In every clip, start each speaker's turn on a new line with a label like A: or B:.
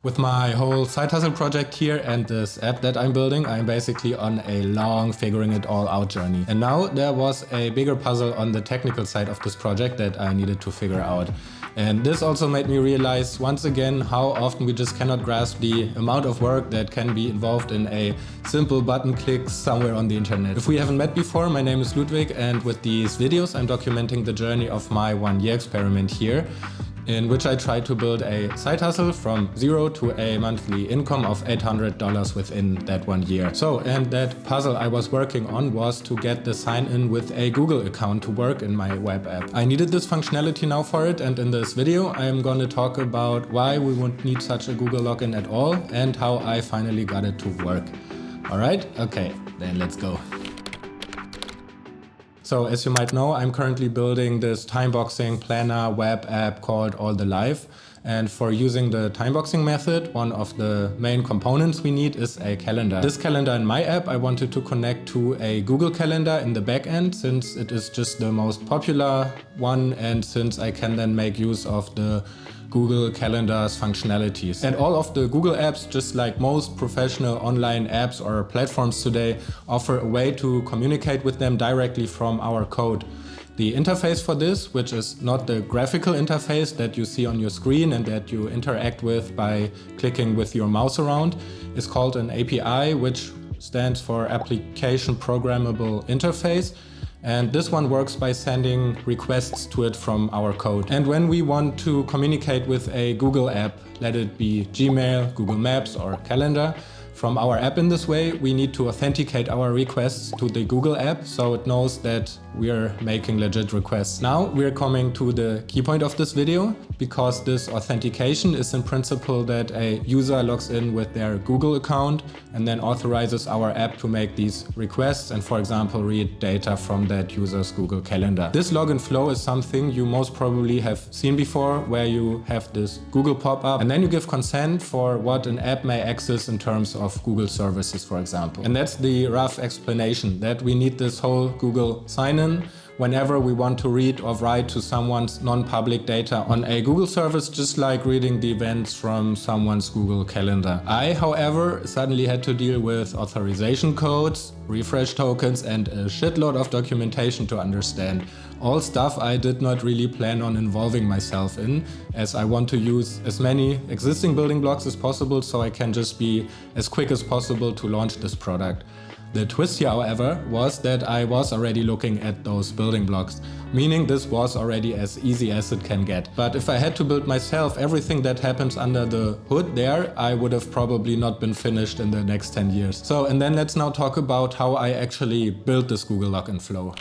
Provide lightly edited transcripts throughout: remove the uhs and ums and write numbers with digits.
A: With my whole side hustle project here and this app that I'm building, I'm basically on a long figuring it all out journey. And now there was a bigger puzzle on the technical side of this project that I needed to figure out. And this also made me realize once again how often we just cannot grasp the amount of work that can be involved in a simple button click somewhere on the internet. If we haven't met before, my name is Ludwig, and with these videos I'm documenting the journey of my 1-year experiment here, in which I tried to build a side hustle from zero to a monthly income of $800 within that 1 year. So, and that puzzle I was working on was to get the sign-in with a Google account to work in my web app. I needed this functionality now for it, and in this video I'm going to talk about why we won't need such a Google login at all and how I finally got it to work. Alright? Okay, then let's go. So as you might know, I'm currently building this timeboxing planner web app called All the Life. And for using the timeboxing method, one of the main components we need is a calendar. This calendar in my app I wanted to connect to a Google Calendar in the backend, since it is just the most popular one and since I can then make use of the Google Calendar's functionalities. And all of the Google apps, just like most professional online apps or platforms today, offer a way to communicate with them directly from our code. The interface for this, which is not the graphical interface that you see on your screen and that you interact with by clicking with your mouse around, is called an API, which stands for Application Programmable Interface. And this one works by sending requests to it from our code. And when we want to communicate with a Google app, let it be Gmail, Google Maps or Calendar, from our app in this way, we need to authenticate our requests to the Google app so it knows that we are making legit requests. Now we're coming to the key point of this video, because this authentication is in principle that a user logs in with their Google account and then authorizes our app to make these requests and, for example, read data from that user's Google Calendar. This login flow is something you most probably have seen before, where you have this Google pop-up and then you give consent for what an app may access in terms of Google services, for example. And that's the rough explanation, that we need this whole Google sign-in whenever we want to read or write to someone's non-public data on a Google service, just like reading the events from someone's Google Calendar. I, however, suddenly had to deal with authorization codes, refresh tokens, and a shitload of documentation to understand. All stuff I did not really plan on involving myself in, as I want to use as many existing building blocks as possible so I can just be as quick as possible to launch this product. The twist here, however, was that I was already looking at those building blocks, meaning this was already as easy as it can get. But if I had to build myself everything that happens under the hood there, I would have probably not been finished in the next 10 years. So, and then let's now talk about how I actually built this Google login flow.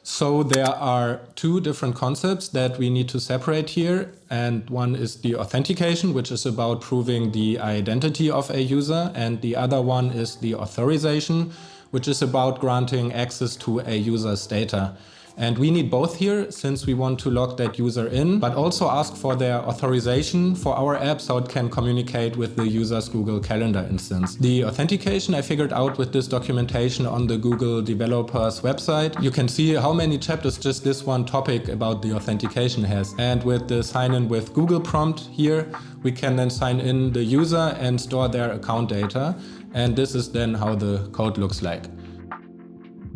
A: So there are two different concepts that we need to separate here, and one is the authentication, which is about proving the identity of a user, and the other one is the authorization, which is about granting access to a user's data. And we need both here, since we want to log that user in, but also ask for their authorization for our app so it can communicate with the user's Google Calendar instance. The authentication I figured out with this documentation on the Google developers website. You can see how many chapters just this one topic about the authentication has. And with the sign in with Google prompt here, we can then sign in the user and store their account data. And this is then how the code looks like.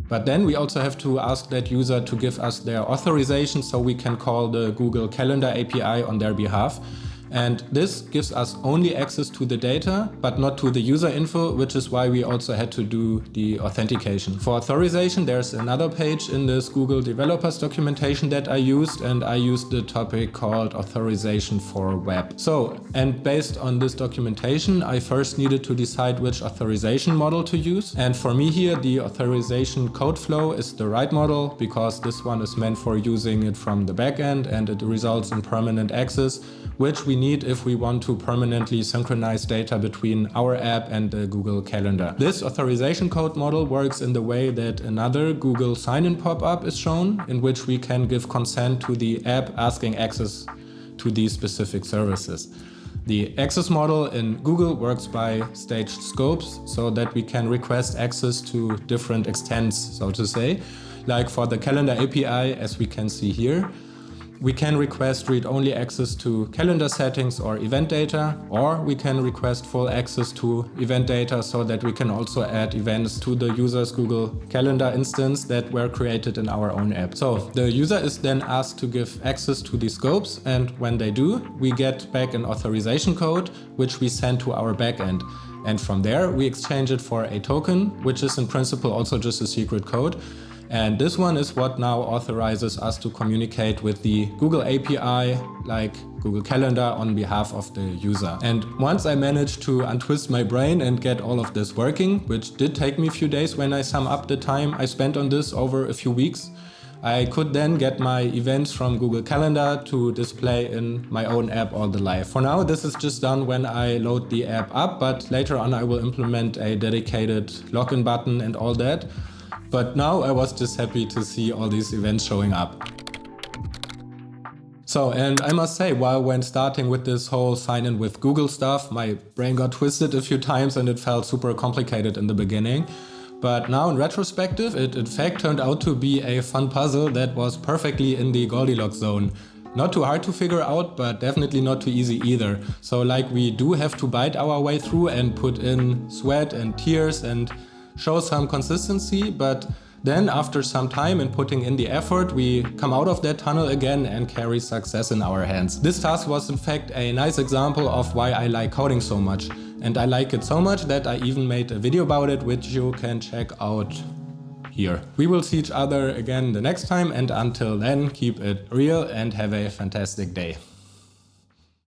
A: But then we also have to ask that user to give us their authorization so we can call the Google Calendar API on their behalf. And this gives us only access to the data, but not to the user info, which is why we also had to do the authentication. For authorization, there's another page in this Google developers documentation that I used, and I used the topic called authorization for web. So, and based on this documentation, I first needed to decide which authorization model to use. And for me here, the authorization code flow is the right model, because this one is meant for using it from the backend and it results in permanent access, which we need if we want to permanently synchronize data between our app and the Google Calendar. This authorization code model works in the way that another Google sign-in pop-up is shown, in which we can give consent to the app asking access to these specific services. The access model in Google works by staged scopes, so that we can request access to different extents, so to say, like for the Calendar API, as we can see here. We can request read-only access to calendar settings or event data, or we can request full access to event data so that we can also add events to the user's Google Calendar instance that were created in our own app. So the user is then asked to give access to these scopes, and when they do, we get back an authorization code, which we send to our backend. And from there, we exchange it for a token, which is in principle also just a secret code. And this one is what now authorizes us to communicate with the Google API, like Google Calendar, on behalf of the user. And once I managed to untwist my brain and get all of this working, which did take me a few days when I sum up the time I spent on this over a few weeks, I could then get my events from Google Calendar to display in my own app all the live. For now, this is just done when I load the app up, but later on I will implement a dedicated login button and all that. But now I was just happy to see all these events showing up. So, and I must say, when starting with this whole sign-in with Google stuff, my brain got twisted a few times and it felt super complicated in the beginning. But now in retrospective, it in fact turned out to be a fun puzzle that was perfectly in the Goldilocks zone. Not too hard to figure out, but definitely not too easy either. So like we do have to bite our way through and put in sweat and tears and show some consistency, but then after some time and putting in the effort, we come out of that tunnel again and carry success in our hands. This task was in fact a nice example of why I like coding so much. And I like it so much that I even made a video about it, which you can check out here. We will see each other again the next time, and until then, keep it real and have a fantastic day.